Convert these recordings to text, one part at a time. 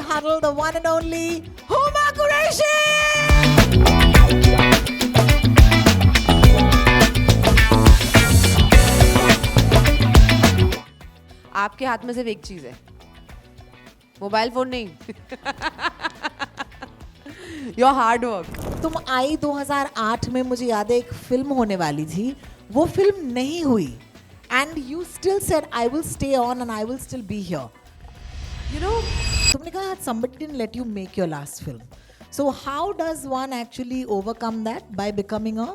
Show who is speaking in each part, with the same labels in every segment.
Speaker 1: Huddle, the one and only Huma Qureshi!
Speaker 2: आपके हाथ में सिर्फ एक चीज है, मोबाइल फोन नहीं। Your hard work.
Speaker 1: तुम आई 2008 में, मुझे याद है एक फिल्म होने वाली थी, वो फिल्म नहीं हुई, and you still said I will stay on and I will still be here.
Speaker 2: You know,
Speaker 1: तुमने कहा somebody didn't let you make your last film. So how does one actually overcome that? By becoming a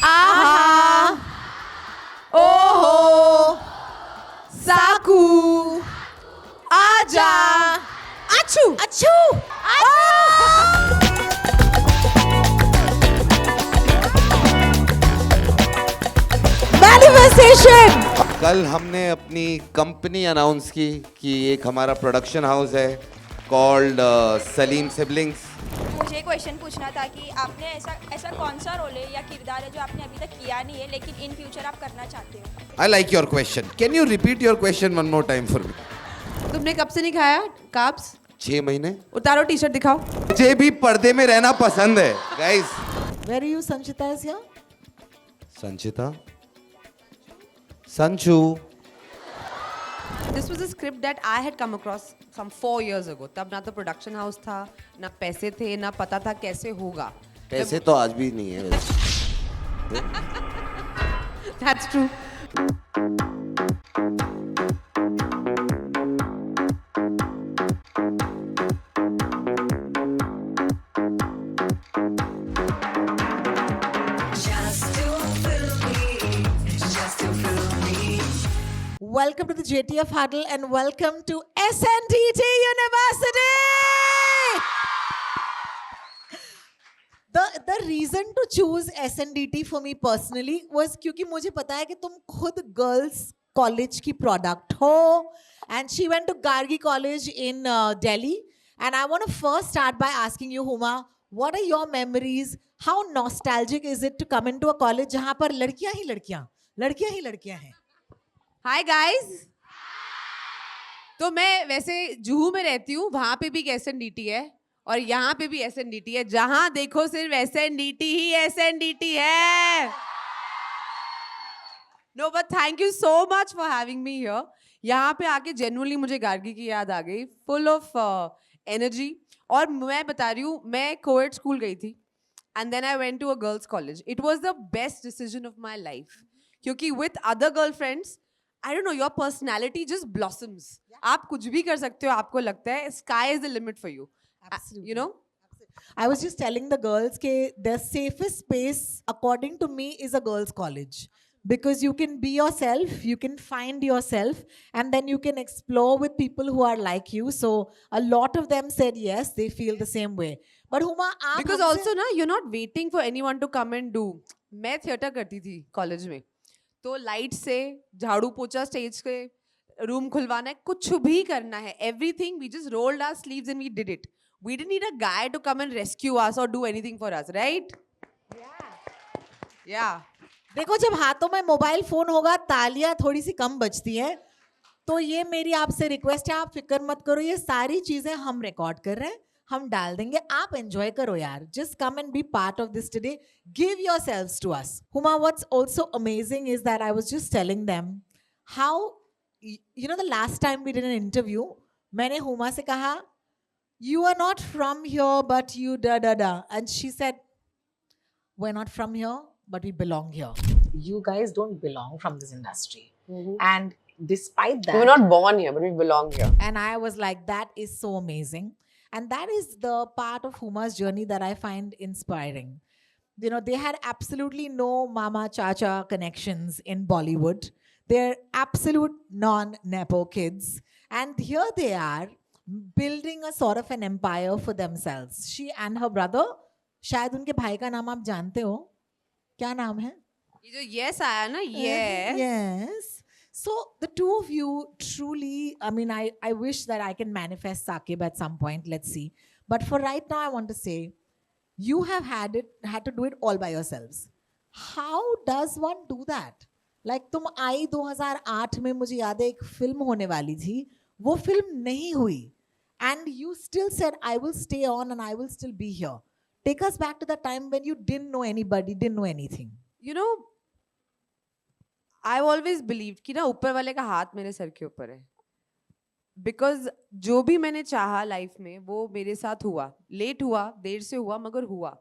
Speaker 2: आहा, ओहो, साकू, आजा,
Speaker 1: achoo, achoo, manifestation.
Speaker 3: कल हमने अपनी company announce की कि एक हमारा प्रोडक्शन हाउस है कॉल्ड सलीम सिबलिंग्स।
Speaker 4: मुझे क्वेश्चन पूछना था कि आपने ऐसा कौन सा रोल है या किरदार है जो आपने अभी तक किया नहीं है लेकिन इन फ्यूचर आप करना चाहते हो?
Speaker 3: I like your question, can you repeat your question one more time for me?
Speaker 2: तुमने कब से नहीं खाया काप्स?
Speaker 3: 6 महीने।
Speaker 2: उतारो टी शर्ट दिखाओ।
Speaker 3: मुझे भी पर्दे में रहना पसंद है guys.
Speaker 1: Where are you, Sanchita is here?
Speaker 3: Sanchita, Sanchu.
Speaker 2: This was a script that I had come across some 4 years ago. तब ना तो प्रोडक्शन हाउस था, ना पैसे थे, ना पता था कैसे होगा।
Speaker 3: पैसे तो आज भी नहीं है वैसे।
Speaker 2: That's true.
Speaker 1: Welcome to the JTF Huddle and welcome to SNDT University! The reason to choose SNDT for me personally was क्योंकि मुझे पता है कि तुम खुद गर्ल्स कॉलेज की प्रोडक्ट हो, and she went to Gargi College in Delhi, and I want to first start by asking you, Huma, what are your memories? How nostalgic is it to come into a college जहाँ पर लड़कियाँ ही लड़कियाँ हैं?
Speaker 2: Hi guys. तो मैं वैसे जुहू में रहती हूँ, वहां पे भी SNDT है और यहाँ पे भी SNDT है। जहां देखो सिर्फ SNDT ही SNDT है। No but thank you so much for having me here. यहाँ पे आके जेन्युइनली मुझे गार्गी की याद आ गई, फुल ऑफ एनर्जी। और मैं बता रही हूँ, मैं कोएड स्कूल गई थी and then I went to a girls college. It was the best decision of my life, क्योंकि with other girl friends, I don't know, your personality just blossoms. आप कुछ भी कर सकते हो, आपको लगता है sky is the limit for you.
Speaker 1: Absolutely.
Speaker 2: You know?
Speaker 1: I was just telling the girls that the safest space, according to me, is a girls' college. Because you can be yourself, you can find yourself, and then you can explore with people who are like you. So a lot of them said yes, they feel the same way. But Huma,
Speaker 2: Because also ना, you're not waiting for anyone to come and do. मैं theatre करती थी college में, तो light से झाड़ू पोछा, stage के रूम खुलवाना है, कुछ भी करना है, everything we just rolled our sleeves and we did it. We didn't need a guy to come and rescue us और do anything for us, right? या
Speaker 1: देखो, जब हाथों में मोबाइल फोन होगा, तालियां थोड़ी सी कम बजती हैं। तो ये मेरी आपसे रिक्वेस्ट है, आप फिक्र मत करो, ये सारी चीजें हम रिकॉर्ड कर रहे हैं, हम डाल देंगे, आप एंजॉय करो यार। Just come and be part of this today, give yourselves to us. Huma, what's also amazing is that I was just telling them how, you know, the last time we did an interview, मैंने हुमा से कहा, you are not from here but you da da da, and she said, we are not from here but we belong here.
Speaker 5: You guys don't belong from this industry. And despite that,
Speaker 2: we were not born here, but we belong here.
Speaker 1: And I was like, that is so amazing. And that is the part of Huma's journey that I find inspiring. You know, they had absolutely no mama chacha connections in Bollywood. They're absolute non-Nepo kids. And here they are building a sort of an empire for themselves. She and her brother, शायद उनके भाई का नाम आप जानते हो, क्या नाम है?
Speaker 2: ये जो yes आया ना, yes.
Speaker 1: Yes. So the two of you truly, I mean, I wish that I can manifest Saqib at some point. Let's see. But for right now, I want to say, you have had to do it all by yourselves. How does one do that? Like तुम आई 2008 में, मुझे याद है एक film होने वाली थी, वो फिल्म नहीं हुई, and you still said, I will stay on and I will still be here. Take us back to the time when you didn't know anybody, didn't know anything.
Speaker 2: You know, I've always believed कि ना ऊपर वाले का हाथ मेरे sir के ऊपर है. Because जो भी मैंने चाहा लाइफ में वो मेरे साथ हुआ. लेट हुआ, देर से हुआ, मगर हुआ.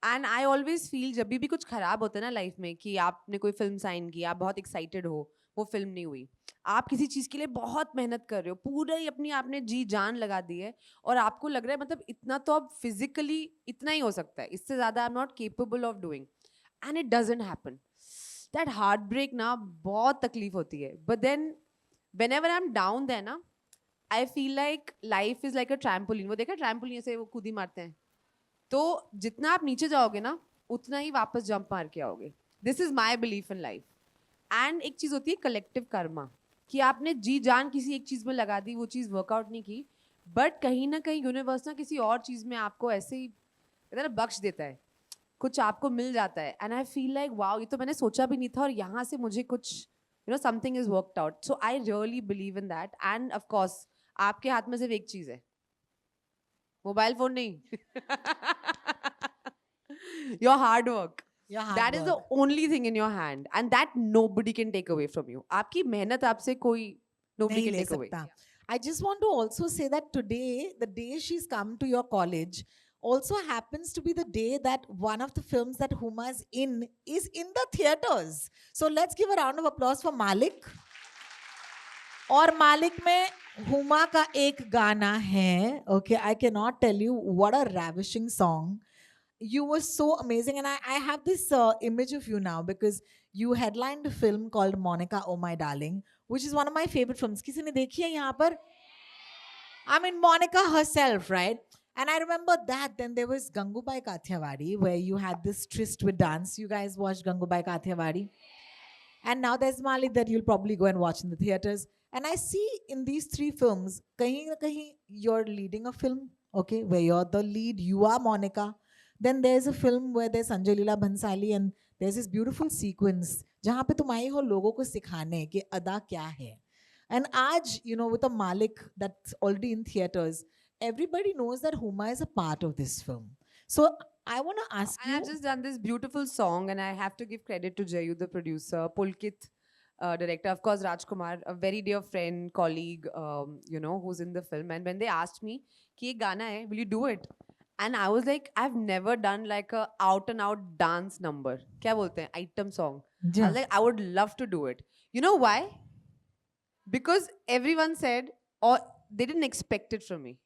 Speaker 2: एंड आई ऑलवेज फील जब भी कुछ खराब होता है ना लाइफ में कि आपने कोई फिल्म साइन की, आप बहुत एक्साइटेड हो, वो फिल्म नहीं हुई, आप किसी चीज के लिए बहुत मेहनत कर रहे हो, पूरा ही अपनी आपने जी जान लगा दी है और आपको लग रहा है मतलब इतना तो अब फिजिकली इतना ही हो सकता है, इससे ज्यादा I am not capable of doing, and it doesn't happen. That heart break ना बहुत तकलीफ होती है. But then whenever I am down there ना, I feel like life is like a trampoline. वो देखा ट्रैम्पोलिन से वो कूदी मारते हैं, तो जितना आप नीचे जाओगे ना उतना ही वापस जंप मार के आओगे. This is my belief in life. And एक चीज होती है कलेक्टिव कर्मा, कि आपने जी जान किसी एक चीज में लगा दी, वो चीज वर्कआउट नहीं की, बट कहीं ना कहीं यूनिवर्स ना किसी और चीज में आपको ऐसे ही बख्श देता है, कुछ आपको मिल जाता है. And I feel like wow, ये तो मैंने सोचा भी नहीं था और यहाँ से मुझे कुछ something is worked out. So I really believe in that. End of course आपके हाथ में सिर्फ एक चीज है, मोबाइल फोन नहीं. Your hard work.
Speaker 1: Your hard
Speaker 2: That is the
Speaker 1: work.
Speaker 2: only thing in your hand, and that nobody can take away from you. आपकी मेहनत आपसे कोई nobody
Speaker 1: नहीं
Speaker 2: can
Speaker 1: ले
Speaker 2: take away.
Speaker 1: सकता. I just want to also say that today, the day she's come to your college, also happens to be the day that one of the films that Huma is in the theaters. So let's give a round of applause for Malik. और मालिक में हुमा का एक गाना है. Okay, I cannot tell you what a ravishing song. You were so amazing, and I have this image of you now because you headlined a film called Monica, Oh My Darling, which is one of my favorite films. किसी ने देखी है यहाँ पर? I mean, Monica herself, right? And I remember that. Then there was Gangubai Kathiawadi, where you had this tryst with dance. You guys watched Gangubai Kathiawadi. And now there's Malik that you'll probably go and watch in the theaters. And I see in these three films, kahin na kahin you're leading a film, okay, where you're the lead, you are Monica. Then there's a film where there's Sanjay Leela Bhansali and there's this beautiful sequence जहाँ पे तुम आई हो लोगों को सिखाने कि अदा क्या है. And आज, with a Malik that's already in theaters, everybody knows that Huma is a part of this film. So I want to ask
Speaker 2: And
Speaker 1: you.
Speaker 2: I've just done this beautiful song, and I have to give credit to Jayu, the producer, Pulkit, director, of course, Rajkumar, a very dear friend, colleague, who's in the film. And when they asked me, कि ये गाना है, will you do it? And I was like, I've never done like a out and out dance number. क्या बोलते हैं? Item song. I was like, I would love to do it. You know why? Because everyone said, or they didn't expect it from me.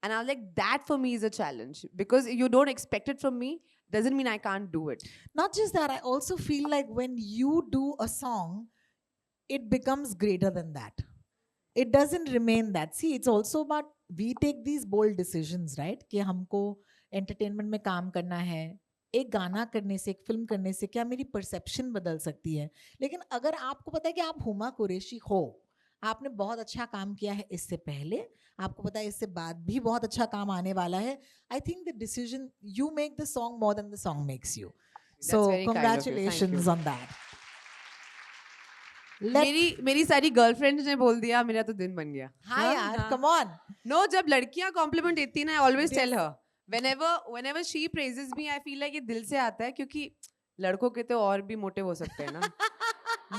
Speaker 2: And I was like, that for me is a challenge. Because you don't expect it from me, doesn't mean I can't do it.
Speaker 1: Not just that, I also feel like when you do a song, it becomes greater than that. It doesn't remain that. See, it's also about, we take these bold decisions, right? कि हमको entertainment में काम करना है. एक गाना करने से, एक फिल्म करने से क्या मेरी perception बदल सकती है. लेकिन अगर आपको पता है कि आप हुमा कुरैशी हो, आपने बहुत अच्छा काम किया है इससे पहले, आपको पता है इससे बाद भी बहुत अच्छा काम आने वाला है, I think the decision, you make the song more than the song makes you. So
Speaker 2: very kind of you. Thank
Speaker 1: congratulations
Speaker 2: you.
Speaker 1: on that.
Speaker 2: मेरी सारी गर्लफ्रेंड्स ने बोल दिया, मेरा तो दिन बन गया.
Speaker 1: हाँ यार, come on.
Speaker 2: No, जब लड़कियां कॉम्प्लीमेंट देती है ना, I always tell her, whenever she praises me, I feel like ये दिल से आता है, क्योंकि लड़कों के तो और भी मोटे हो सकते हैं ना.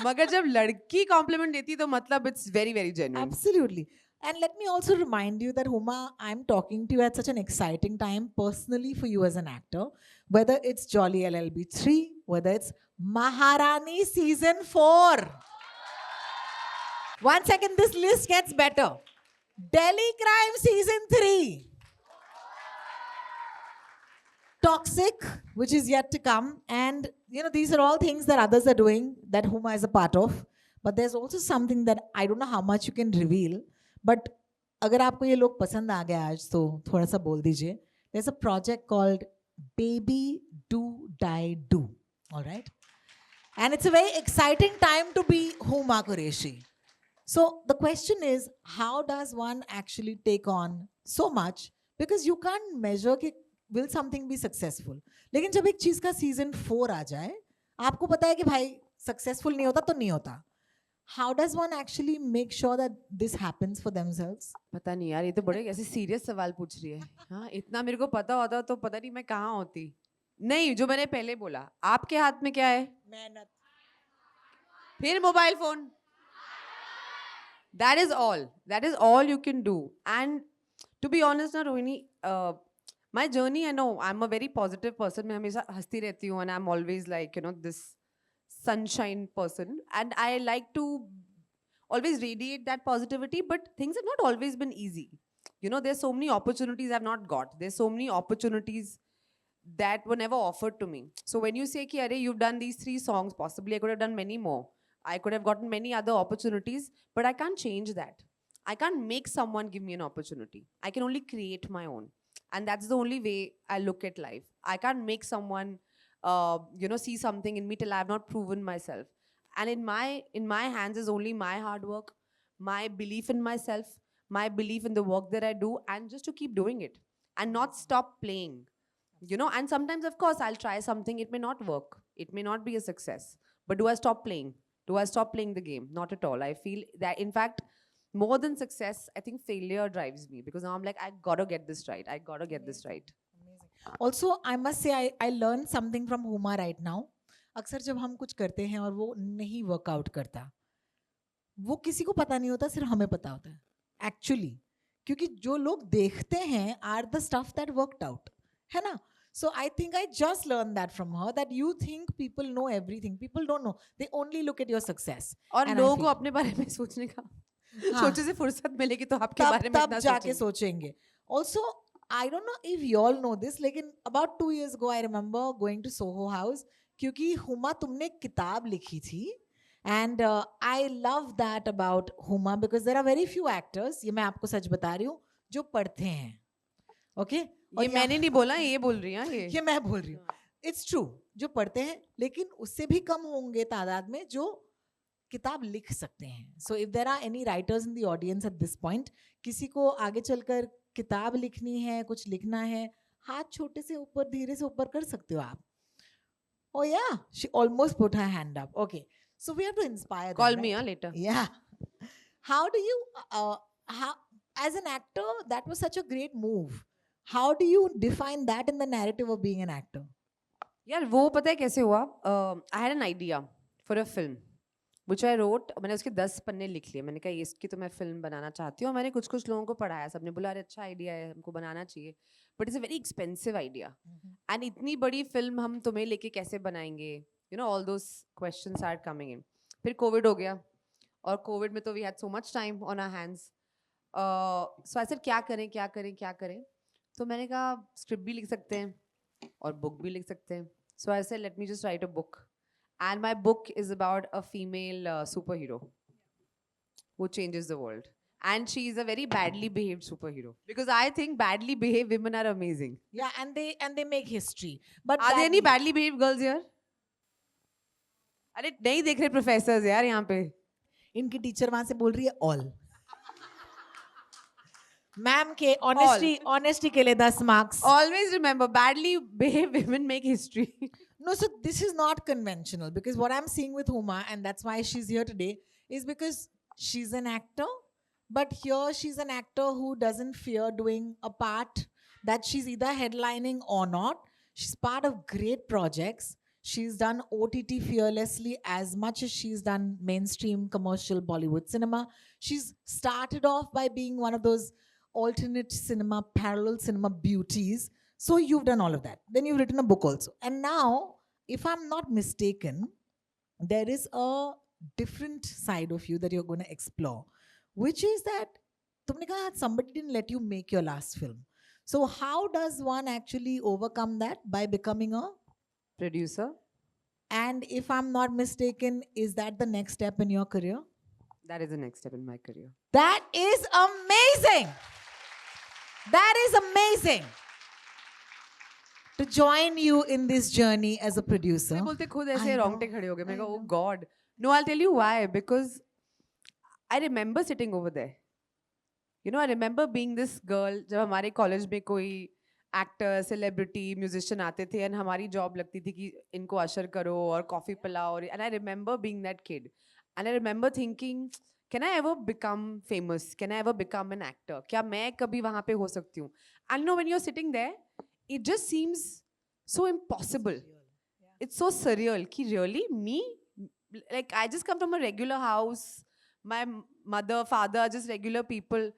Speaker 2: मगर जब लड़की कॉम्प्लीमेंट देती है तो मतलब it's very very genuine.
Speaker 1: Absolutely. And let me also remind you that Huma, I'm talking to you at such an exciting time personally for you as an actor, whether it's Jolly LLB 3, whether it's Maharani season 4. 1 second, this list gets better. Delhi Crime season 3. Toxic, which is yet to come. And, these are all things that others are doing that Huma is a part of. But there's also something that I don't know how much you can reveal. But अगर आपको ये लोग पसंद आ गए आज तो थोड़ा सा बोल दीजिए. There's a project called Baby Do Die Do. All right? And it's a very exciting time to be Huma Qureshi. So the question is, how does one actually take on so much? Because you can't measure कि will something be successful. लेकिन जब एक चीज का season 4 आ जाए, आपको पता है कि भाई successful नहीं होता तो नहीं होता. how does one actually make sure that this happens for themselves?
Speaker 2: पता नहीं यार, ये तो बड़े ऐसे सीरियस सवाल पूछ रही है. हाँ, इतना मेरे को पता होता तो पता नहीं मैं कहाँ होती. नहीं, जो मैंने पहले बोला, आपके हाथ में क्या है?
Speaker 1: मेहनत.
Speaker 2: फिर mobile phone. That is all. That is all you can do. And to be honest, ना Rohini, my journey, I know I'm a very positive person. मैं हमेशा हंसती रहती हूँ and I'm always like, you know, this sunshine person. And I like to always radiate that positivity, but things have not always been easy. You know, there's so many opportunities I've not got. There's so many opportunities that were never offered to me. So when you say, ki, Arey, you've done these 3 songs, possibly I could have done many more. I could have gotten many other opportunities, but I can't change that. I can't make someone give me an opportunity. I can only create my own. And that's the only way I look at life. I can't make someone, you know, see something in me till I have not proven myself. And in my hands is only my hard work, my belief in myself, my belief in the work that I do, and just to keep doing it and not stop playing. You know, and sometimes, of course, I'll try something, it may not work, it may not be a success. But do I stop playing? Do I stop playing the game? Not at all. I feel that, in fact, more than success, I think failure drives me, because now I'm like, I gotta get this right. I gotta get this right.
Speaker 1: Also, I must say, I learned something from Huma right now. अक्सर जब हम कुछ करते हैं और वो नहीं workout करता, वो किसी को पता नहीं होता, सिर्फ हमें पता होता है एक्चुअली, क्योंकि जो लोग देखते हैं are the stuff that worked out, है ना? So I think I just learned that from her, that you think people know everything. People don't know. They only look at your success.
Speaker 2: और
Speaker 1: And I
Speaker 2: लोगों को
Speaker 1: feel-
Speaker 2: अपने बारे में सोचने का
Speaker 1: हाँ,
Speaker 2: सोचे से फुर्सत मिलेगी तो आपके
Speaker 1: तब
Speaker 2: बारे में
Speaker 1: तब
Speaker 2: इतना
Speaker 1: जाके
Speaker 2: सोचेंगे.
Speaker 1: सोचेंगे. Also, I don't know if you all know this, लेकिन about 2 years ago I remember going to Soho House, क्योंकि हुमा तुमने एक किताब लिखी थी, and I love that about Huma, because there are very few actors, ये मैं आपको सच बता रही हूँ, जो पढ़ते हैं. Okay? और
Speaker 2: ये मैंने नहीं बोला, ये बोल रही हैं
Speaker 1: ये मैं बोल रही हूँ. It's true, जो पढ़ते हैं, लेकिन उससे भी कम होंगे तादाद में जो किताब लिख सकते हैं. So if there are any writers in the audience at this point, किसी को आगे चलकर किताब लिखनी है, कुछ लिखना है, हाथ छोटे से ऊपर, धीरे से ऊपर कर सकते हो आप. Oh yeah, she almost put her hand up. Okay, so we have to inspire them,
Speaker 2: Call
Speaker 1: right?
Speaker 2: me later.
Speaker 1: Yeah. How do you, how, as an actor, that was such a great move. How do you define that in the narrative of being an actor?
Speaker 2: यार वो पता है कैसे हुआ? I had an idea for a film which I wrote. मैंने उसके 10 पन्ने लिख लिए. मैंने कहा इसकी तो मैं फिल्म बनाना चाहती हूँ. मैंने कुछ लोगों को पढ़ाया, सबने बोला अरे अच्छा आइडिया है, हमको बनाना चाहिए, but it's a very expensive idea, and इतनी बड़ी फिल्म हम तुम्हें लेके कैसे बनाएंगे? You know, all those questions are coming in. फिर कोविड हो गया, और कोविड में तो we had so much time on our hands. So I said क्या करें. तो मैंने कहा स्क्रिप्ट भी लिख सकते हैं और बुक भी लिख सकते हैं. So I said, let me just write a book. And my book is about a female superhero who changes the world. And she is a very badly behaved superhero. Because I think badly behaved women are amazing.
Speaker 1: Yeah, and they make history. But
Speaker 2: Are there any
Speaker 1: badly-
Speaker 2: badly behaved girls here? अरे नहीं देख रहे professors यार यहाँ पे.
Speaker 1: इनकी teacher वहां से बोल रही है ऑल. मैम के ऑनेस्टी के लिए 10 marks.
Speaker 2: Always remember, badly behaved women make history.
Speaker 1: No, so this is not conventional, because what I'm seeing with Huma, and that's why she's here today, is because she's an actor, but here she's an actor who doesn't fear doing a part that she's either headlining or not. She's part of great projects. She's done OTT fearlessly as much as she's done mainstream commercial Bollywood cinema. She's started off by being one of those alternate cinema, parallel cinema beauties. So you've done all of that. Then you've written a book also. And now, if I'm not mistaken, there is a different side of you that you're going to explore, which is that tumne kaha somebody didn't let you make your last film. So how does one actually overcome that? By becoming a,
Speaker 2: Producer.
Speaker 1: and if I'm not mistaken, is that the next step in your career?
Speaker 2: That is the next step in my career.
Speaker 1: That is amazing. That is amazing. To join you in this journey as a producer.
Speaker 2: मैं बोलते खुद ऐसे
Speaker 1: I know,
Speaker 2: रोंगटे खड़े हो गए. मैं
Speaker 1: I
Speaker 2: कहा, oh
Speaker 1: know.
Speaker 2: God. No, I'll tell you why. Because I remember sitting over there. You know, I remember being this girl. जब हमारे कॉलेज में कोई एक्टर, सेलिब्रिटी, म्यूजिशियन आते थे, एंड हमारी जॉब लगती थी कि इनको अशर करो और कॉफी पिलाओ. And I remember being that kid. And I remember thinking, can I ever become famous? Can I ever become an actor? क्या मैं कभी वहाँ पे हो सकती हूँ? And you know, when you're sitting there, it just seems so impossible. It's so surreal. कि really me? Like I just come from a regular house. My mother, father, are just regular people.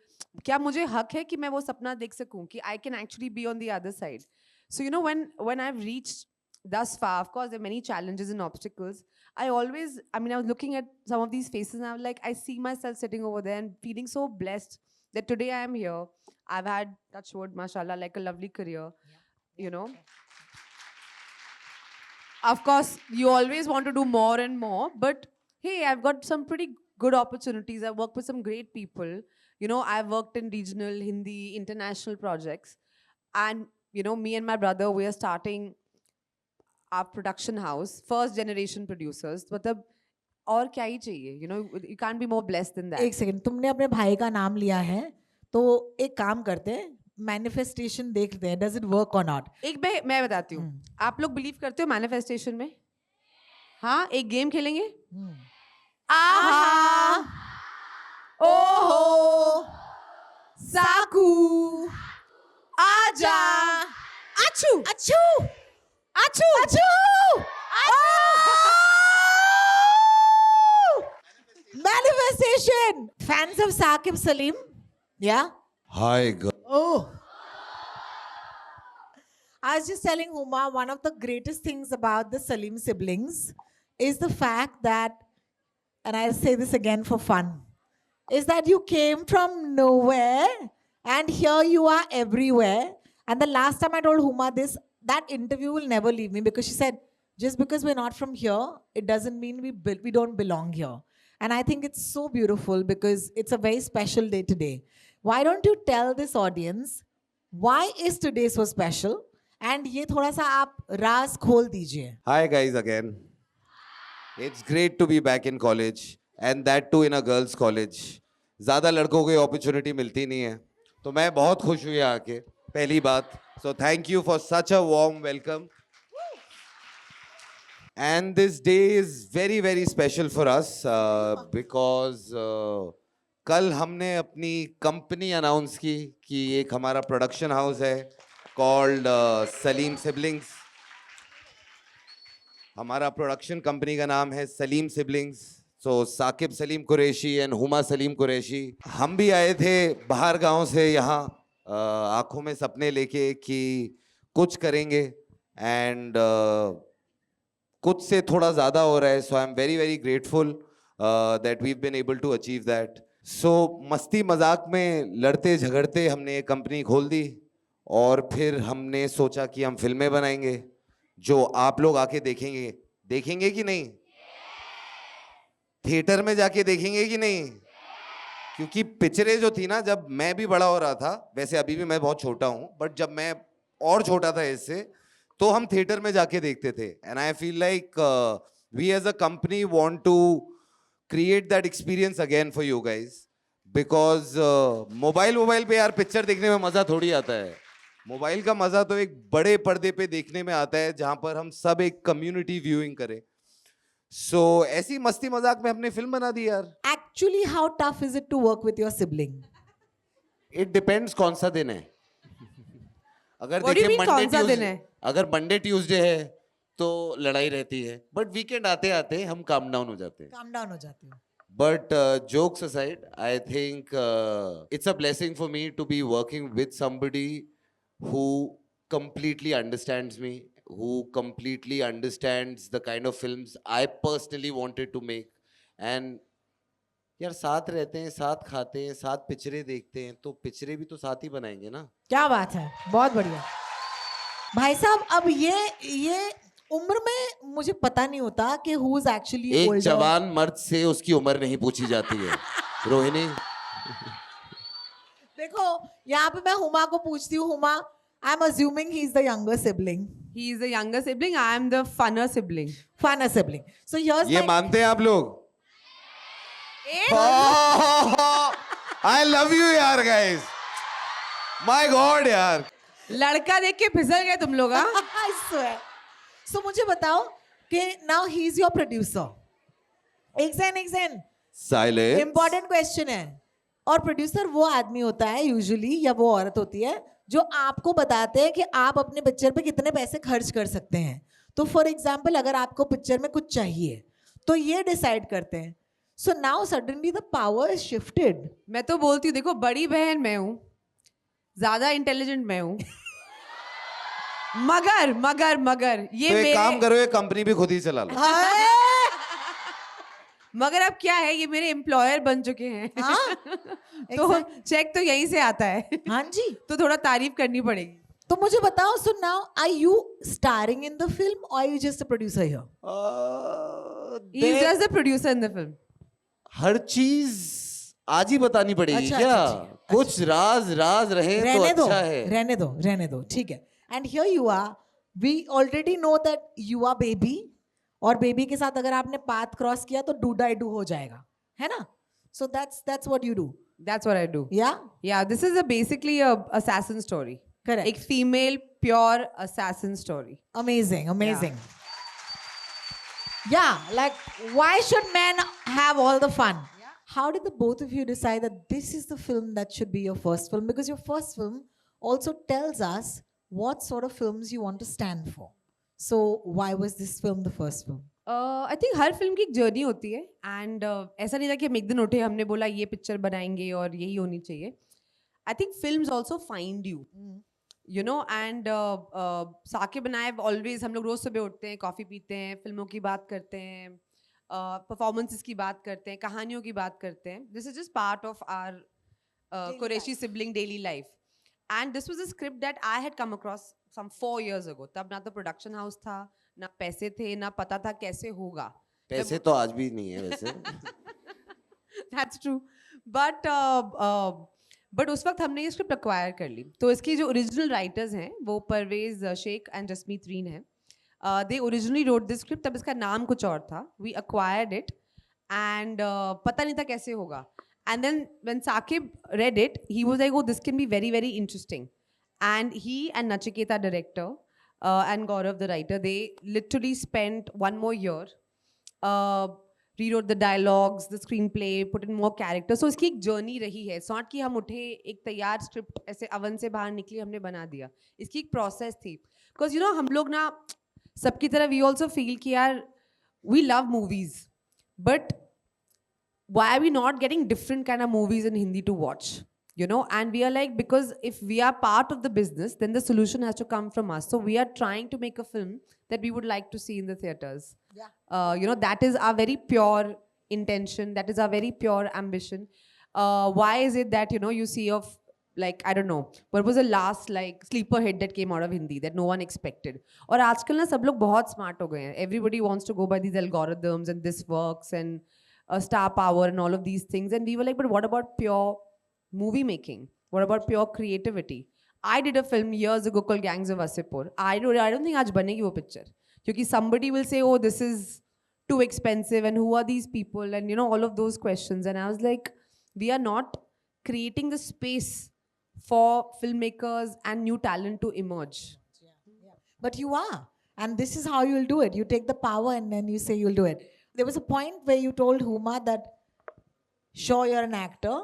Speaker 2: क्या मुझे हक है कि मैं वो सपना देख सकूं कि I can actually be on the other side. So you know, when I've reached thus far, of course, there are many challenges and obstacles. I was looking at some of these faces and I was like, I see myself sitting over there and feeling so blessed that today I am here. I've had, touch wood, mashallah, like a lovely career, you know. Of course, you always want to do more and more, but hey, I've got some pretty good opportunities. I've worked with some great people. You know, I've worked in regional, Hindi, international projects. And, you know, me and my brother, we are starting our production house, first generation producers. मतलब और क्या ही चाहिए? You know, you can't be more blessed than that.
Speaker 1: एक second, तुमने अपने भाई का नाम लिया है, तो एक काम करते हैं, मैनिफेस्टेशन देखते हैं, डज इट वर्क और नॉट.
Speaker 2: एक मैं बताती हूँ. आप लोग बिलीव करते हो मैनिफेस्टेशन में? हाँ, एक गेम खेलेंगे? आहा, ओहो, साकू, आजा, achoo,
Speaker 1: achoo,
Speaker 2: achoo,
Speaker 1: achoo, manifestation. Fans of Saqib Salim, yeah.
Speaker 3: Hi, girl.
Speaker 1: Oh. I was just telling Huma, one of the greatest things about the Salim siblings is the fact that, and I'll say this again for fun, is that you came from nowhere and here you are everywhere. And the last time I told Huma this, that interview will never leave me because she said, just because we're not from here, it doesn't mean we don't belong here. And I think it's so beautiful because it's a very special day today. Why don't you tell this audience why is today so special? And ये थोड़ा सा आप राज खोल दीजिए.
Speaker 3: Hi guys again. It's great to be back in college and that too in a girls college. ज़्यादा लड़कों को opportunity मिलती नहीं है, तो मैं बहुत खुश हुई आके. पहली बात. So thank you for such a warm welcome. And this day is very very special for us because कल हमने अपनी कंपनी अनाउंस की कि एक हमारा प्रोडक्शन हाउस है called Salim Siblings. हमारा प्रोडक्शन कंपनी का नाम है Salim siblings. So Saqib Salim Qureshi and Huma Salim Qureshi. हम भी आए थे बाहर गांव से यहाँ आंखों में सपने लेके कि कुछ करेंगे एंड कुछ से थोड़ा ज़्यादा हो रहा है. So I am very very grateful that we been able to achieve that. So मस्ती मजाक में लड़ते झगड़ते हमने एक कंपनी खोल दी और फिर हमने सोचा कि हम फिल्में बनाएंगे जो आप लोग आके देखेंगे कि नहीं? थिएटर में जाके देखेंगे कि नहीं? क्योंकि पिक्चरें जो थी ना, जब मैं भी बड़ा हो रहा था, वैसे अभी भी मैं बहुत छोटा हूं, बट जब मैं और छोटा था इससे, तो हम थिएटर में जाके देखते थे. And I feel like we as a company want to create that experience again for you guys. Because mobile पे यार पिक्चर देखने में मजा थोड़ी आता है. मोबाइल का मजा तो एक बड़े पर्दे पे देखने में आता है जहां पर हम सब एक कम्युनिटी व्यूइंग करें. सो ऐसी मस्ती मजाक में हमने फिल्म बना दी यार.
Speaker 1: Actually, how tough is it to work with your sibling?
Speaker 3: It depends कौन सा दिन है. अगर
Speaker 2: What do you
Speaker 3: देखिए
Speaker 2: mean कौन सा दिन है?
Speaker 3: अगर मंडे ट्यूसडे है तो लड़ाई रहती है, बट वीकेंड आते आते हम काम डाउन हो जाते हैं.
Speaker 1: Calm down हो जाती हूँ.
Speaker 3: But jokes aside, I think it's a blessing for me to be working with somebody who completely understands me, who completely understands the kind of films I personally wanted to make. And यार साथ रहते हैं, साथ खाते हैं, साथ पिक्चरें देखते हैं, तो पिक्चरें भी तो साथ ही बनाएंगे ना.
Speaker 1: क्या बात है, बहुत बढ़िया. भाई साहब, अब ये उम्र में मुझे पता नहीं होता कि who is actually
Speaker 3: एक
Speaker 1: older.
Speaker 3: जवान मर्द से उसकी उम्र नहीं पूछी जाती है. रोहिणी,
Speaker 1: देखो यहाँ पे मैं हुमा को पूछती हूँ. Huma, I am assuming he is the younger sibling.
Speaker 2: He is the younger sibling. I am the funner sibling.
Speaker 1: Fun sibling. So here's
Speaker 3: ये मानते हैं आप लोग? आई लव यू यार गाइस. माय गॉड यार.
Speaker 2: लड़का देख के फिसल गए तुम लोग. हाँ.
Speaker 1: सो मुझे बताओ कि now he is your producer. एक सेकंड
Speaker 3: साइलेंस।
Speaker 1: इम्पोर्टेंट क्वेश्चन है। और प्रोड्यूसर वो आदमी होता है यूजुअली, या वो औरत होती है जो आपको बताते हैं कि आप अपने पिक्चर पे कितने पैसे खर्च कर सकते हैं। तो फॉर एग्जाम्पल अगर आपको पिक्चर में कुछ चाहिए तो ये डिसाइड करते हैं। So now suddenly the power is shifted.
Speaker 2: मैं तो बोलती हूँ देखो, बड़ी बहन मैं हूँ, ज्यादा इंटेलिजेंट मैं हूँ, मगर मगर मगर ये
Speaker 3: तो एक
Speaker 2: मेरे
Speaker 3: काम करो, ये कंपनी भी खुद ही चला लो।
Speaker 2: मगर अब क्या है, ये मेरे एम्प्लॉयर बन चुके हैं।
Speaker 1: हाँ,
Speaker 2: तो चेक तो यहीं से आता है।
Speaker 1: हाँ जी।
Speaker 2: तो थोड़ा तारीफ करनी पड़ेगी।
Speaker 1: तो मुझे बताओ, so now are you starring in the film और you just a producer here?
Speaker 2: He is just the producer in the film.
Speaker 3: हर चीज आज ही बतानी पड़ेगी
Speaker 1: अच्छा,
Speaker 3: क्या?
Speaker 1: अच्छा,
Speaker 3: कुछ राज राज रहे तो
Speaker 1: रहने दो,
Speaker 3: अच्छा है।
Speaker 1: रहने दो, ठीक है। And here you are, we already know that you are baby, और बेबी के साथ अगर आपने पाथ क्रॉस किया तो डू डाई डू हो जाएगा, है ना? So that's what you do.
Speaker 2: That's what I do.
Speaker 1: या
Speaker 2: Yeah, this is basically a assassin story.
Speaker 1: Correct.
Speaker 2: एक female pure assassin story.
Speaker 1: Amazing. Yeah, like why should men have all the fun? How did the both of you decide that this is the film that should be your first film? Because your first film also tells us what sort of films you want to stand for. So why was this film the first film?
Speaker 2: I think her film की एक journey होती है, and ऐसा नहीं था कि हम एक दिन उठे हमने बोला ये पिक्चर बनाएंगे और यही होनी चाहिए. I think films also find you know, and Saqib and I always, हम लोग रोज सुबह उठते हैं, कॉफ़ी पीते हैं, फिल्मों की बात करते हैं, परफॉर्मेंसेस की बात करते हैं, कहानियों की बात करते हैं. This is just part of our Qureshi sibling daily life. And this was a script that I had come across some 4 years ago. तब ना तो प्रोडक्शन हाउस था, ना पैसे थे, ना पता था कैसे होगा.
Speaker 3: पैसे तो आज भी नहीं है वैसे।
Speaker 2: That's true. But उस वक्त हमने ये स्क्रिप्ट एक्वायर कर ली. तो इसकी जो ओरिजिनल राइटर्स हैं वो परवेज शेख एंड जसमीत रीन हैं. दे ओरिजिनली रोट दिस स्क्रिप्ट, तब इसका नाम कुछ और था. वी एक्वायर्ड इट एंड पता नहीं था कैसे होगा. And then when Saqib read it, he was like, oh, this can be very, very interesting. And he and Nachiketa, director, and Gaurav, the writer, they literally spent 1 more year, rewrote the dialogues, the screenplay, put in more characters. So इसकी एक journey रही है. It's not कि हम उठे एक तैयार script ऐसे अवन से बाहर निकली हमने बना दिया. इसकी एक process थी. Because you know हम लोग ना सबकी तरह we also feel कि यार we love movies, but why are we not getting different kind of movies in Hindi to watch? You know, and we are like, because if we are part of the business, then the solution has to come from us. So we are trying to make a film that we would like to see in the theaters.
Speaker 1: Yeah.
Speaker 2: You know, that is our very pure intention. That is our very pure ambition. Why is it that, you know, you see of, like, I don't know, what was the last, like, sleeper hit that came out of Hindi that no one expected? और आजकल ना सब लोग बहुत smart हो गए हैं. Everybody wants to go by these algorithms and this works and star power and all of these things. And we were like, but what about pure movie making? What about pure creativity? I did a film years ago called Gangs of Wasseypur. I don't think आज बनेगी वो picture. क्योंकि somebody will say, oh, this is too expensive and who are these people? And you know, all of those questions. And I was like, we are not creating the space for filmmakers and new talent to emerge.
Speaker 1: But you are. And this is how you'll do it. You take the power and then you say you'll do it. There was a point where you told Huma that, sure, you're an actor,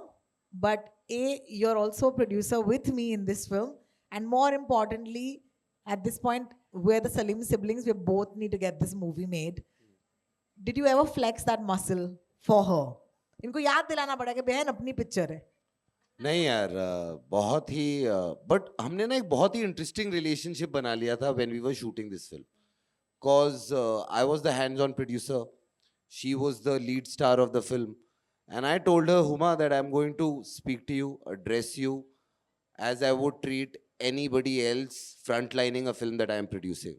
Speaker 1: but you're also a producer with me in this film. And more importantly, at this point, we're the Salim siblings. We both need to get this movie made. Did you ever flex that muscle for her? इनको याद दिलाना पड़ा कि बहन अपनी picture है.
Speaker 3: नहीं यार, बहुत ही बट हमने ना एक बहुत ही इंटरेस्टिंग रिलेशनशिप बना लिया था when we were shooting this film. Cause I was the hands-on producer, she was the lead star of the film, and I told her, Huma, that I'm going to speak to you, address you as I would treat anybody else frontlining a film that I am producing.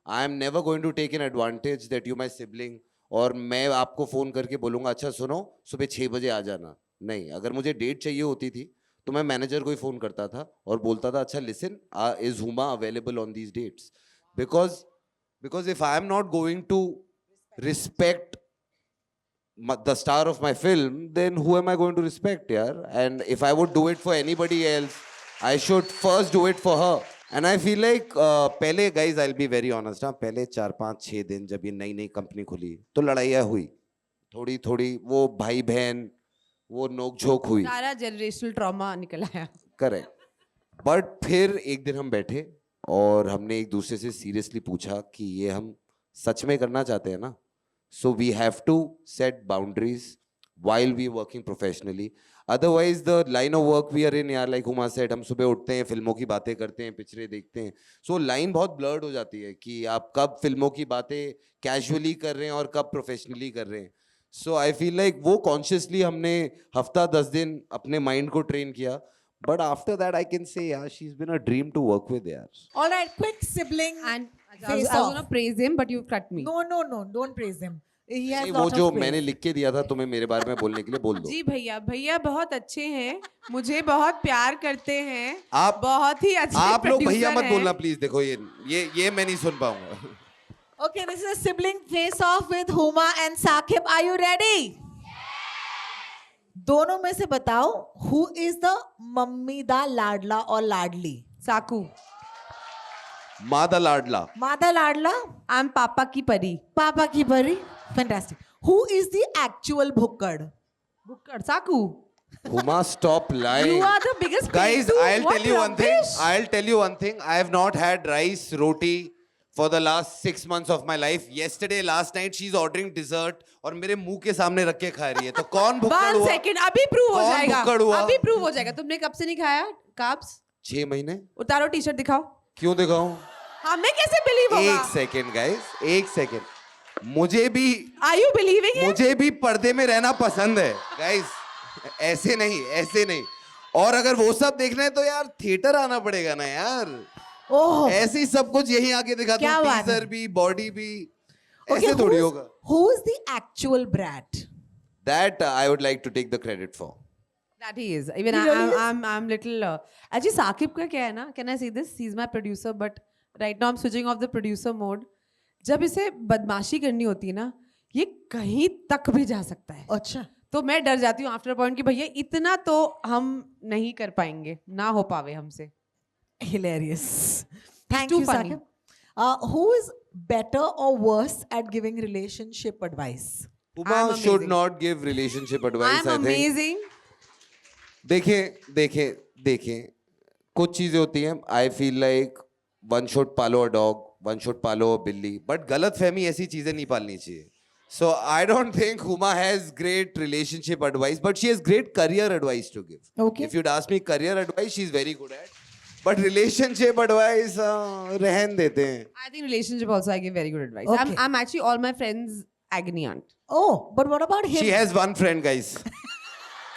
Speaker 3: I am never going to take an advantage that you're my sibling और मैं आपको phone करके बोलूँगा अच्छा सुनो सुबह 6 बजे आ जाना. नहीं, अगर मुझे डेट चाहिए होती थी तो मैं मैनेजर को ही फ़ोन करता था और बोलता था अच्छा listen, is Huma available on these dates? Because if I am not going to respect the star of my film, then who am I going to respect, yaar? And if I would do it for anybody else, I should first do it for her. And I feel like पहले guys, I'll be very honest, हाँ, पहले 4, 5, 6 दिन जब ये नई नई company खुली तो लड़ाइयाँ हुई, थोड़ी थोड़ी वो भाई बहन वो नोकझोंक हुई,
Speaker 2: सारा जनरेशनल ट्रॉमा निकल आया.
Speaker 3: करेक्ट. बट फिर एक दिन हम बैठे और हमने एक दूसरे से सीरियसली पूछा कि ये हम सच में करना चाहते हैं ना. So we have to set boundaries while we working professionally. Otherwise the line of work we are in यार, like Huma said, हम सुबह उठते हैं, फिल्मों की बातें करते हैं, पिक्चरें देखते हैं. So line बहुत blurred हो जाती है कि आप कब फिल्मों की बातें casually कर रहे हैं और कब professionally कर रहे हैं. So I feel like वो consciously हमने हफ्ता 10 दिन अपने mind को train किया. But after that I can say yeah, she's been a dream to work with यार.
Speaker 1: All right, quick sibling.
Speaker 2: And I was
Speaker 1: face
Speaker 2: going to
Speaker 1: off.
Speaker 2: praise him, but you cut me.
Speaker 1: No, don't praise him. He has
Speaker 3: नहीं,
Speaker 1: lot
Speaker 3: वो
Speaker 1: of
Speaker 3: जो
Speaker 1: praise.
Speaker 3: मैंने लिख के दिया था तुम्हें मेरे बारे में बोलने के लिए, बोल दो.
Speaker 2: जी भैया, भैया बहुत अच्छे हैं, मुझे बहुत प्यार करते हैं,
Speaker 3: आप
Speaker 2: बहुत ही अच्छे
Speaker 3: आप लोग भैया
Speaker 2: producer
Speaker 3: मत
Speaker 2: हैं.
Speaker 3: बोलना प्लीज. देखो ये मैं नहीं सुन पाऊंगा.
Speaker 1: Okay, this is a sibling face off with Huma and Saqib. Are you ready? दोनों में से बताओ who is the मम्मी दा लाडला और लाडली?
Speaker 2: साकू.
Speaker 3: मादा लाडला.
Speaker 1: मादा लाडला,
Speaker 2: I'm पापा की परी.
Speaker 1: पापा की परी. Fantastic. Who is the actual Bhukkar?
Speaker 2: बुक्कड़. साकू.
Speaker 3: Huma, stop lying.
Speaker 2: You are the biggest
Speaker 3: Guys,
Speaker 2: pig too.
Speaker 3: I'll
Speaker 2: What
Speaker 3: tell you one thing.
Speaker 2: rubbish.
Speaker 3: I'll tell you one thing. I have not had rice, roti for the last 6 months of my life. Yesterday, last night, she's ordering dessert और मेरे मुंह के सामने रख के खा रही है. तो कौन भुक्कड़
Speaker 2: One
Speaker 3: हुआ?
Speaker 2: second, अभी प्रूव हो
Speaker 3: कौन
Speaker 2: जाएगा.
Speaker 3: भुक्कड़ हुआ?
Speaker 2: अभी प्रूव हो जाएगा. तुमने कब से नहीं खाया काप्स?
Speaker 3: 6 महीने.
Speaker 2: उतारो टी-शर्ट दिखाओ.
Speaker 3: क्यों दिखाऊं?
Speaker 2: हमें कैसे बिलीव होगा?
Speaker 3: एक सेकेंड गाइस, एक सेकेंड. मुझे भी
Speaker 2: Are you believing it?
Speaker 3: मुझे भी पर्दे में रहना पसंद है गाइस. ऐसे नहीं, ऐसे नहीं. और अगर वो सब देखना है तो यार थिएटर आना पड़ेगा ना यार.
Speaker 1: ओह.
Speaker 3: ऐसे ही सब कुछ यहीं आके दिखाता
Speaker 1: क्या
Speaker 3: हूँ.
Speaker 1: बात है?
Speaker 3: टीजर भी, बॉडी भी.
Speaker 1: Okay,
Speaker 3: ऐसे थोड़ी होगा.
Speaker 1: who is the actual brat?
Speaker 3: That I would like to take the credit for.
Speaker 2: That he is. Even
Speaker 1: He
Speaker 2: I,
Speaker 1: really is?
Speaker 2: I'm little. Actually, Saqib का क्या है ना? Can I say this? He's my producer, but right now I'm switching off the producer mode. जब इसे बदमाशी करनी होती है ना, ये कहीं तक भी जा सकता है.
Speaker 1: अच्छा.
Speaker 2: तो मैं डर जाती हूँ आफ्टर पॉइंट कि भैया इतना तो हम नहीं कर पाएंगे, ना हो पावे हमसे.
Speaker 1: Hilarious. Thank
Speaker 2: too
Speaker 1: you,
Speaker 2: funny.
Speaker 1: Saqib. Who is better or worse at giving relationship advice?
Speaker 3: Uma
Speaker 2: I'm
Speaker 3: should
Speaker 2: amazing.
Speaker 3: not give relationship advice.
Speaker 2: I'm
Speaker 3: I think.
Speaker 2: amazing.
Speaker 3: देखें कुछ चीजें होती हैं. आई फील लाइक वन शुड पालो a dog, one should पालो अ बिल्ली, but गलत फहमी ऐसी चीजें नहीं पालनी चाहिए. So I don't think Huma has great relationship advice, but she has great career advice to give.
Speaker 1: Okay.
Speaker 3: If you'd ask me career advice, she's very good at. But relationship advice, रहन देते हैं.
Speaker 2: I think relationship also I give very good advice.
Speaker 1: Okay.
Speaker 2: I'm actually all my friends agony aunt.
Speaker 1: Oh, but what about him?
Speaker 3: She has one friend, guys.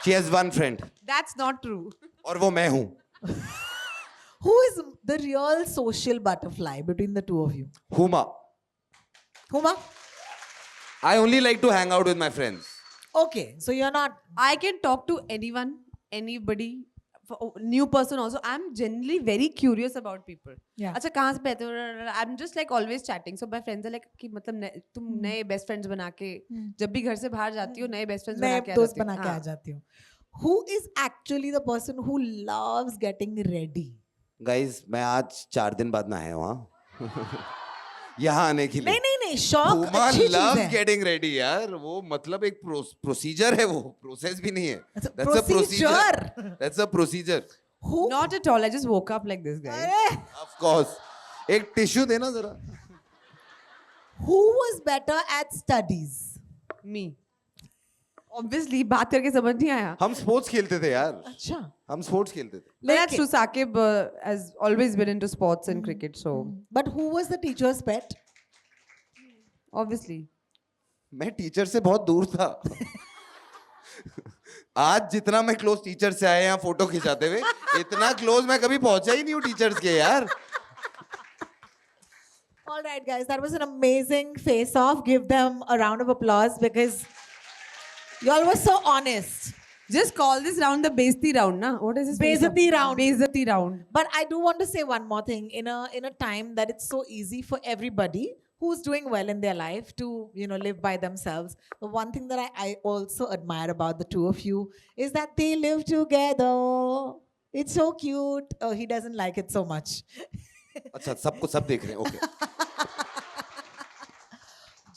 Speaker 3: She has one friend.
Speaker 2: That's not true.
Speaker 3: और वो मैं हूँ.
Speaker 1: Who is the real social butterfly between the two of you?
Speaker 3: Huma.
Speaker 1: Huma?
Speaker 3: I only like to hang out with my friends.
Speaker 1: Okay, so you're not.
Speaker 2: I can talk to anyone, anybody, new person also. I'm generally very curious about people.
Speaker 1: Yeah.
Speaker 2: अच्छा कहाँ से पहते हो? I'm just like always chatting. So my friends are like कि मतलब तुम नए best friends बना के जब भी घर से बाहर जाती हो नए best friends बना
Speaker 1: नए
Speaker 2: के आ
Speaker 1: दोस्त
Speaker 2: जाती हो.
Speaker 1: बना के आ
Speaker 2: हाँ.
Speaker 1: जाती हूँ. Who is actually the person who loves getting ready?
Speaker 3: Guys, मैं आज 4 दिन बाद नहाया हूँ. यहाँ आने के लिए.
Speaker 1: नहीं शौक
Speaker 3: Huma
Speaker 1: अच्छी चीज
Speaker 3: loves
Speaker 1: है.
Speaker 3: getting ready यार. वो मतलब एक प्रोसीजर है, वो प्रोसेस भी नहीं है.
Speaker 1: It's a
Speaker 3: That's a procedure.
Speaker 1: procedure.
Speaker 3: That's a procedure.
Speaker 1: Who?
Speaker 2: Not at all. I just woke up like this, guys.
Speaker 1: अरे,
Speaker 3: Of course. एक टिश्यू देना जरा.
Speaker 1: who was better at studies?
Speaker 2: Me. Obviously, बात करके समझ नहीं आया.
Speaker 3: हम स्पोर्ट्स खेलते थे यार.
Speaker 1: अच्छा.
Speaker 3: हम स्पोर्ट्स खेलते थे.
Speaker 2: But that's true. Saqib has always been into sports and cricket, so
Speaker 1: But who was the teacher's pet?
Speaker 2: obviously.
Speaker 3: मैं टीचर से बहुत दूर था. आज जितना मैं क्लोज टीचर से आया यहाँ फोटो खिंचाते हुए, इतना क्लोज मैं कभी पहुंचा ही नहीं हूँ टीचर्स के यार.
Speaker 1: All right, guys, that was an amazing face-off. Give them a round of applause because y'all were so honest.
Speaker 2: Just call this round the Bezati round, na? What is this?
Speaker 1: Bezati round.
Speaker 2: Bezati round.
Speaker 1: But I do want to say one more thing. In a time that it's so easy for everybody who's doing well in their life to live by themselves, the one thing that I also admire about the two of you is that they live together. It's so cute. Oh, he doesn't like it so much.
Speaker 3: अच्छा, सबको सब देख रहे हैं. Okay.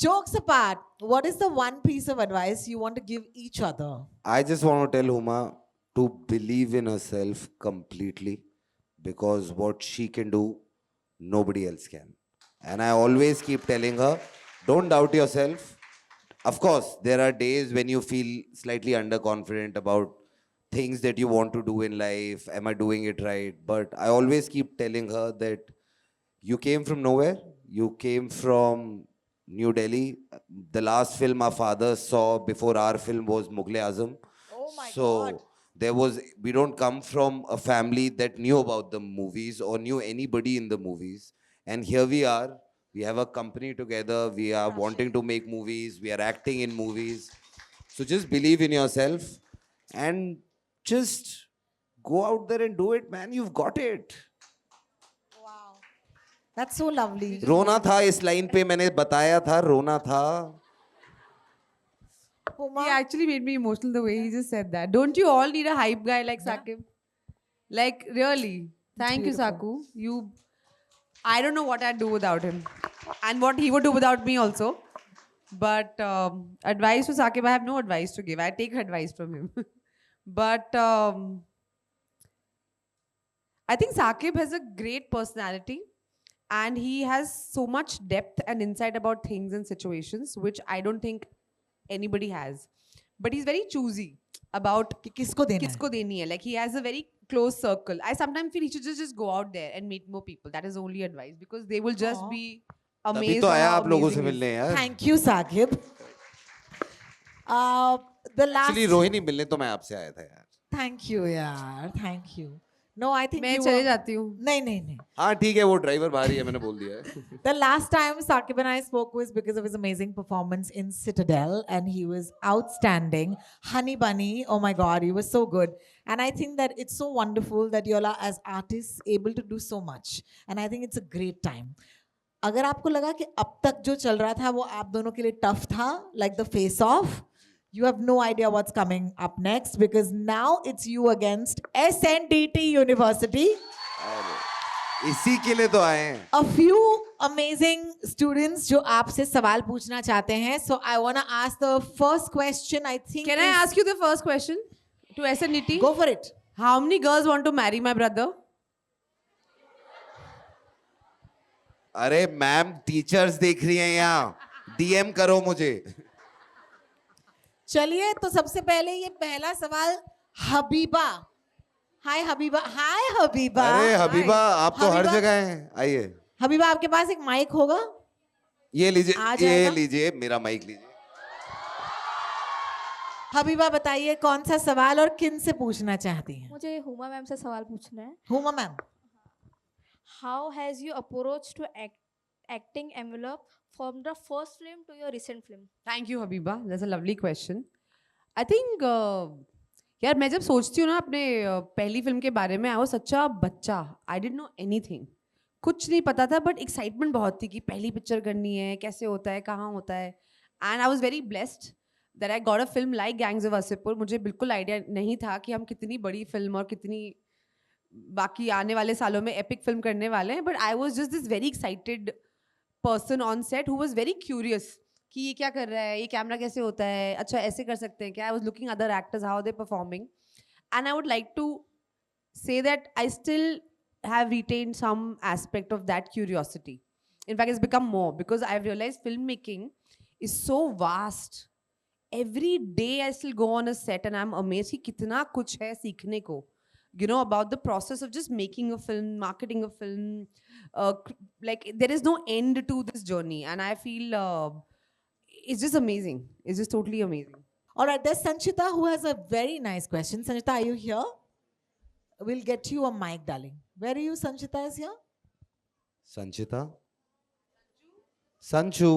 Speaker 1: Jokes apart, what is the one piece of advice you want to give each other?
Speaker 3: I just want to tell Huma to believe in herself completely, because what she can do, nobody else can. And I always keep telling her, don't doubt yourself. Of course, there are days when you feel slightly underconfident about things that you want to do in life. Am I doing it right? But I always keep telling her that you came from nowhere. You came from New Delhi. The last film our father saw before our film was Mughal Azam.
Speaker 1: Oh my
Speaker 3: So
Speaker 1: God.
Speaker 3: we don't come from a family that knew about the movies or knew anybody in the movies. And here we are. We have a company together. We are wanting to make movies. We are acting in movies. So just believe in yourself and just go out there and do it, man. You've got it.
Speaker 1: That's so lovely.
Speaker 3: रोना था इस line पे, मैंने बताया था रोना था.
Speaker 1: Huma,
Speaker 2: He actually made me emotional the way he just said that. Don't you all need a hype guy like Sakib? Like, really. Thank you, Saku. I don't know what I'd do without him. And what he would do without me also. But advice to Sakib, I have no advice to give. I take advice from him. But I think Sakib has a great personality. And he has so much depth and insight about things and situations, which I don't think anybody has. But he's very choosy about
Speaker 1: कि किसको देना है?
Speaker 2: kisko deni hai. Like he has a very close circle. I sometimes feel he should just go out there and meet more people. That is the only advice, because they will just
Speaker 1: Aw.
Speaker 2: be
Speaker 3: तभी
Speaker 2: amazed.
Speaker 3: तो
Speaker 2: by
Speaker 3: आया
Speaker 2: how
Speaker 3: आप लोगों से
Speaker 2: amazing he is.
Speaker 3: मिलने यार.
Speaker 1: Thank you, Sakib. The last.
Speaker 3: Actually Rohini मिलने तो मैं आपसे आया था यार.
Speaker 1: Thank you, yaar. Thank you. No, I think
Speaker 2: मैं
Speaker 1: you
Speaker 2: चले
Speaker 1: were-
Speaker 2: जाती हूँ.
Speaker 1: नहीं.
Speaker 3: हाँ ठीक है, वो ड्राइवर बाहर ही है, मैंने बोल दिया है.
Speaker 1: The last time Sakib and I spoke was because of his amazing performance in Citadel, and he was outstanding. Honey Bunny, oh my God, he was so good. And I think that it's so wonderful that you all are, as artists, able to do so much. And I think it's a great time. अगर आपको लगा कि अब तक जो चल रहा था वो आप दोनों के लिए tough था, like the face off, you have no idea what's coming up next, because now it's you against SNDT University.
Speaker 3: इसी के लिए तो आए हैं.
Speaker 1: A few amazing students जो आपसे सवाल पूछना चाहते हैं. So I want to ask the first question. I think.
Speaker 2: Can I ask you the first question to SNDT?
Speaker 1: Go for it.
Speaker 2: How many girls want to marry my brother?
Speaker 3: अरे ma'am, teachers देख रही हैं यहाँ. DM करो मुझे.
Speaker 1: चलिए, तो सबसे पहले ये पहला सवाल हबीबा. हाय हबीबा. हाय हबीबा.
Speaker 3: अरे हबीबा, आप तो हर
Speaker 1: हबीबा।
Speaker 3: जगह हैं. आइए,
Speaker 1: हबीबा, आपके पास एक माइक होगा?
Speaker 3: ये लीजिए,
Speaker 1: आ
Speaker 3: ये
Speaker 1: जाएगा?
Speaker 3: लीजिए, मेरा माइक लीजिए.
Speaker 1: हबीबा, बताइए कौन सा सवाल और किन से पूछना चाहती हैं?
Speaker 6: मुझे हुमा मैम से सवाल पूछना है.
Speaker 1: Huma ma'am.
Speaker 6: How has you approach to acting envelope from the first film to your recent film?
Speaker 2: Thank you, Habiba. That's a lovely question. I think, यार मैं जब सोचती हूँ ना अपने पहली फिल्म के बारे में, I was such a बच्चा. I didn't know anything. कुछ नहीं पता था, but excitement बहुत थी कि पहली पिक्चर करनी है, कैसे होता है, कहाँ होता है. And I was very blessed that I got a film like Gangs of Wasseypur. मुझे बिल्कुल आइडिया नहीं था कि हम कितनी बड़ी फिल्म और कितनी बाकी आने वाले सालों में एपिक फिल्म करने वाले हैं. But I was just this very excited person on set who was very curious कि ये क्या कर रहा है, ये कैमरा कैसे होता है, अच्छा ऐसे कर सकते हैं क्या. I was looking other actors how they performing, and I would like to say that I still have retained some aspect of that curiosity. In fact, it's become more because I've realized filmmaking is so vast. Every day I still go on a set and I'm amazed कि कितना कुछ है सीखने को. You know, about the process of just making a film, marketing a film. Like there is no end to this journey, and I feel it's just amazing. It's just totally amazing.
Speaker 1: All right, there's Sanchita who has a very nice question. Sanchita, are you here? We'll get you a mic, darling. Where are you? Sanchita is here.
Speaker 3: Sanchita, Sanchu,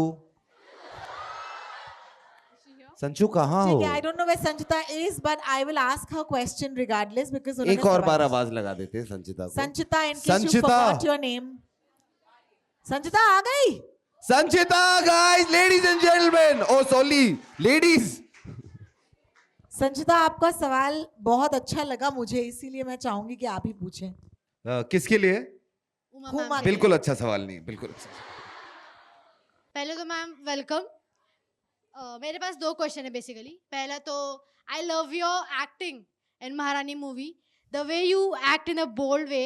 Speaker 3: Sanchu कहाँ हो?
Speaker 1: ठीक है, I don't know where Sanchita is, but I will ask her question regardless because उन्होंने
Speaker 3: एक और
Speaker 1: सवाल
Speaker 3: बार
Speaker 1: पूछा.
Speaker 3: आवाज लगा देते हैं संचिता को.
Speaker 1: Sanchita, in case you
Speaker 3: Sanchita.
Speaker 1: forgot your name. Sanchita आ गई.
Speaker 3: संचिता, guys, ladies and gentlemen. Oh, sorry, ladies.
Speaker 1: संचिता, आपका सवाल बहुत अच्छा लगा मुझे, इसीलिए मैं चाहूंगी कि आप ही पूछें.
Speaker 3: किसके लिए?
Speaker 1: हुमा के
Speaker 3: बिल्कुल अच्छा सवाल नहीं, बिल्कुल अच्छा.
Speaker 7: पहले तो मैम वेलकम. मेरे पास 2 क्वेश्चन है बेसिकली. पहला तो I love your acting in Maharani movie. The way you act in a bold way.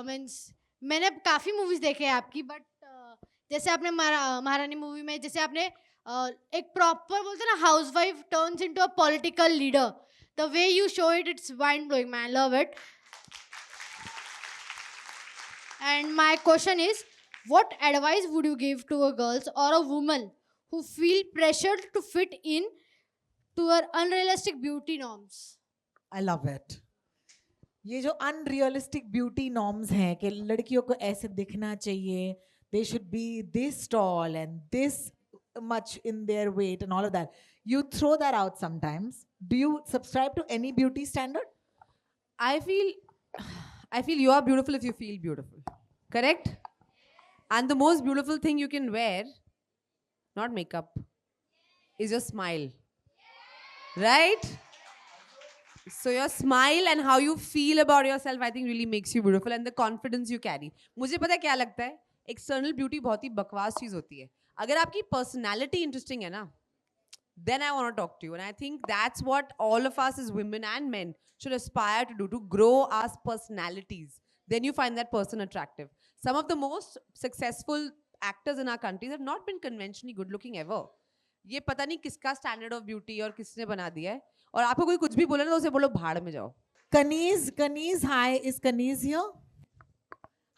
Speaker 7: Means मैंने काफ़ी मूवीज देखे हैं आपकी, बट जैसे आपने महारानी मूवी में जैसे आपने एक प्रॉपर बोलते हैं ना, house wife turns into a political leader. The way you show it, it's mind blowing. I love it. And my question is, what advice would you give to a girls or a woman who feel pressured to fit in to her unrealistic beauty norms?
Speaker 1: I love it. ये जो unrealistic beauty norms हैं कि लड़कियों को ऐसे दिखना चाहिए, they should be this tall and this much in their weight and all of that. You throw that out sometimes. Do you subscribe to any beauty standard?
Speaker 2: I feel you are beautiful if you feel beautiful. Correct? And the most beautiful thing you can wear, not makeup, is your smile. Right? So your smile and how you feel about yourself, I think really makes you beautiful, and the confidence you carry. मुझे पता है क्या लगता है, external beauty बहुत ही बकवास चीज होती है. अगर आपकी personality interesting है ना, then I want to talk to you. And I think that's what all of us as women and men should aspire to do, to grow our personalities. Then you find that person attractive. Some of the most successful actors in our countries have not been conventionally good looking ever. ये पता नहीं किसका standard of beauty और किसने बना दिया है. और आपको कोई कुछ भी बोले ना तो उसे बोलो भाड़ में जाओ.
Speaker 1: Kaniz, hi, is Kaniz here?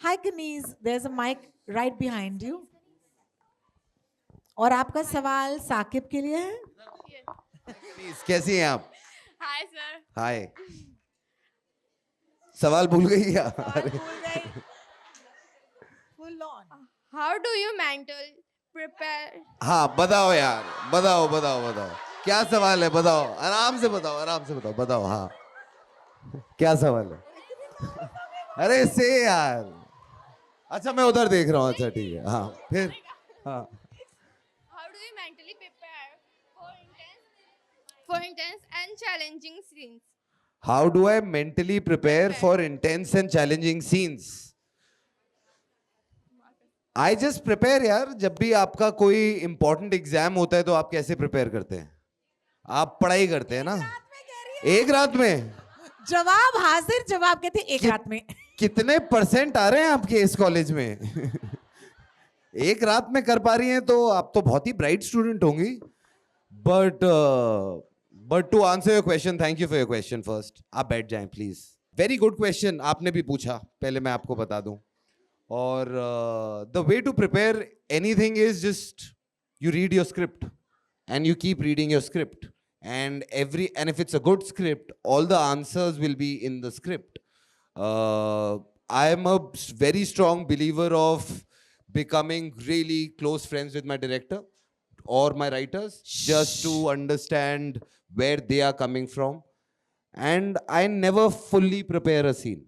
Speaker 1: Hi Kaniz, there's a mic right behind you. और आपका सवाल साकिब के लिए है?
Speaker 3: प्लीज, कैसी हैं आप?
Speaker 6: Hi, sir.
Speaker 3: हाय. सवाल भूल गई क्या?
Speaker 1: Full on.
Speaker 6: How do you mentally prepare?
Speaker 3: हाँ, बताओ यार, बताओ. क्या सवाल है? बताओ, आराम से बताओ. हाँ, क्या सवाल है? अरे से यार. अच्छा, मैं उधर देख रहा हूँ. अच्छा, ठीक है. हाँ, फिर हाँ.
Speaker 6: How do you mentally prepare for intense and challenging scenes?
Speaker 3: How do I mentally prepare for intense and challenging scenes? I just prepare यार. जब भी आपका कोई important exam होता है तो आप कैसे prepare करते हैं? आप पढ़ाई करते हैं ना? एक रात में?
Speaker 1: जवाब हाजिर, जवाब कहते एक रात में.
Speaker 3: कितने % आ रहे हैं आपके इस कॉलेज में? एक रात में कर पा रही हैं तो आप तो बहुत ही ब्राइट स्टूडेंट होंगी. But to answer your question, thank you for your question. First आप बैठ जाएं प्लीज. वेरी गुड क्वेश्चन आपने भी पूछा, पहले मैं आपको बता दूं. और the way to prepare anything is just you read your script and you keep reading your script, and if it's a good script, all the answers will be in the script. I am a very strong believer of becoming really close friends with my director or my writers, just to understand where they are coming from. And I never fully prepare a scene,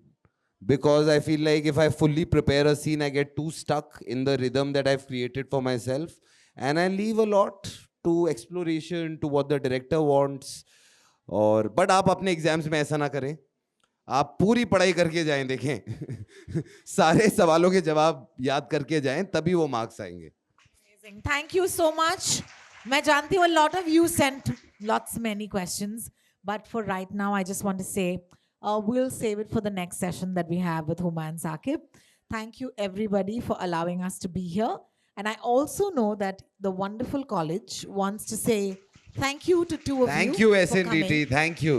Speaker 3: because I feel like if I fully prepare a scene, I get too stuck in the rhythm that I've created for myself, and I leave a lot to exploration, to what the director wants. और but आप अपने exams में ऐसा ना करें. आप पूरी पढ़ाई करके जाएं. देखें सारे सवालों के जवाब याद करके जाएं, तभी वो मार्क्स आएंगे.
Speaker 1: Amazing. Thank you so much. मैं जानती हूँ a lot of you sent many questions, but for right now I just want to say we'll save it for the next session that we have with Huma and Saqib. Thank you everybody for allowing us to be here. And I also know that the wonderful college wants to say thank you to two of you.
Speaker 3: Thank you
Speaker 1: for
Speaker 3: SNDT.
Speaker 1: coming.
Speaker 3: Thank you.